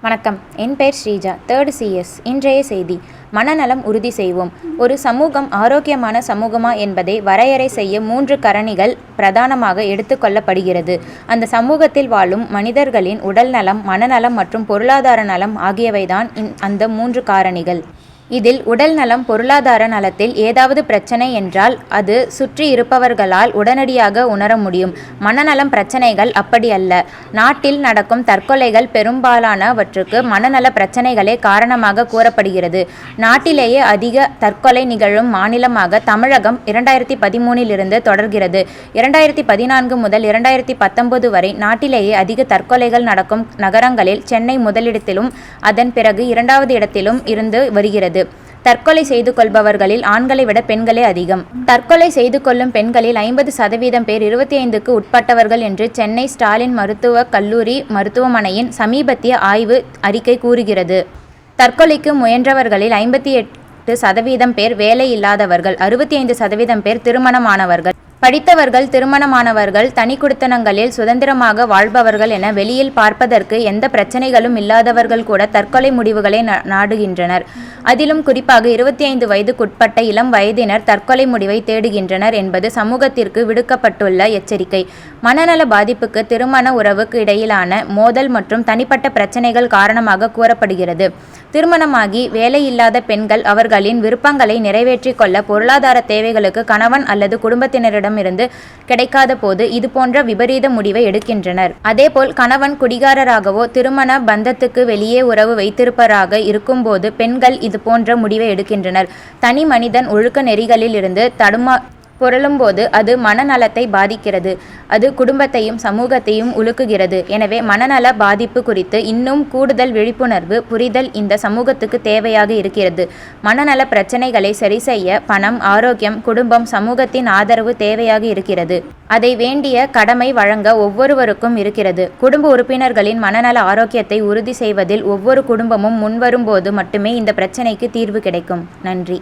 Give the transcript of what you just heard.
வணக்கம். என் பெயர் Sreeja, 3rd CS. இன்றைய செய்தி: மனநலம் உறுதி செய்வோம். ஒரு சமூகம் ஆரோக்கியமான சமூகமா என்பதை வரையறை செய்ய 3 காரணிகள் பிரதானமாக எடுத்துக்கொள்ளப்படுகிறது. அந்த சமூகத்தில் வாழும் மனிதர்களின் உடல் நலம், மனநலம் மற்றும் பொருளாதார நலம் ஆகியவைதான் அந்த 3 காரணிகள். இதில் உடல் நலம், பொருளாதார நலத்தில் ஏதாவது பிரச்சனை என்றால் அது சுற்றி இருப்பவர்களால் உடனடியாக உணர முடியும். மனநலம் பிரச்சனைகள் அப்படி அல்ல. நாட்டில் நடக்கும் தற்கொலைகள் பெரும்பாலானவற்றுக்கு மனநல பிரச்சனைகளே காரணமாக கூறப்படுகிறது. நாட்டிலேயே அதிக தற்கொலை நிகழும் மாநிலமாக தமிழகம் 2013 தொடர்கிறது. 2014 முதல் 2019 வரை நாட்டிலேயே அதிக தற்கொலைகள் நடக்கும் நகரங்களில் சென்னை முதலிடத்திலும் அதன் பிறகு 2வது இடத்திலும் இருந்து வருகிறது. தற்கொலை செய்து கொள்பவர்களில் ஆண்களை விட பெண்களே அதிகம். தற்கொலை செய்து கொள்ளும் பெண்களில் 50% பேர் 25க்கு உட்பட்டவர்கள் என்று சென்னை ஸ்டாலின் மருத்துவக் கல்லூரி மருத்துவமனையின் சமீபத்திய ஆய்வு அறிக்கை கூறுகிறது. தற்கொலைக்கு முயன்றவர்களில் 58% பேர் வேலை இல்லாதவர்கள், 65% பேர் திருமணமானவர்கள், படித்தவர்கள், திருமணமானவர்கள், தனி குடித்தனங்களில் சுதந்திரமாக வாழ்பவர்கள் என வெளியில் பார்ப்பதற்கு எந்த பிரச்சனைகளும் இல்லாதவர்கள் கூட தற்கொலை முடிவுகளை நாடுகின்றனர். அதிலும் குறிப்பாக 25 வயதுக்குட்பட்ட இளம் வயதினர் தற்கொலை முடிவை தேடுகின்றனர் என்பது சமூகத்திற்கு விடுக்கப்பட்டுள்ள எச்சரிக்கை. மனநல பாதிப்புக்கு திருமண உறவுக்கு இடையிலான மோதல் மற்றும் தனிப்பட்ட பிரச்சனைகள் காரணமாக கூறப்படுகிறது. திருமணமாகி வேலையில்லாத பெண்கள் அவர்களின் விருப்பங்களை நிறைவேற்றிக் கொள்ள பொருளாதார தேவைகளுக்கு கணவன் அல்லது குடும்பத்தினரிடமிருந்து கிடைக்காத போது இதுபோன்ற விபரீத முடிவை எடுக்கின்றனர். அதேபோல் கணவன் குடிகாரராகவோ திருமண பந்தத்துக்கு வெளியே உறவு வைத்திருப்பவராக இருக்கும்போது பெண்கள் இதுபோன்ற முடிவை எடுக்கின்றனர். தனி மனிதன் ஒழுக்க நெறிகளில் இருந்து புரளும்போது அது மனநலத்தை பாதிக்கிறது. அது குடும்பத்தையும் சமூகத்தையும் உலுக்குகிறது. எனவே மனநல பாதிப்பு குறித்து இன்னும் கூடுதல் விழிப்புணர்வு, புரிதல் இந்த சமூகத்துக்கு தேவையாக இருக்கிறது. மனநல பிரச்சனைகளை சரிசெய்ய பணம், ஆரோக்கியம், குடும்பம், சமூகத்தின் ஆதரவு தேவையாக இருக்கிறது. அதை வேண்டிய கடமை வழங்க ஒவ்வொருவருக்கும் இருக்கிறது. குடும்ப உறுப்பினர்களின் மனநல ஆரோக்கியத்தை உறுதி செய்வதில் ஒவ்வொரு குடும்பமும் முன்வரும்போது மட்டுமே இந்த பிரச்சனைக்கு தீர்வு கிடைக்கும். நன்றி.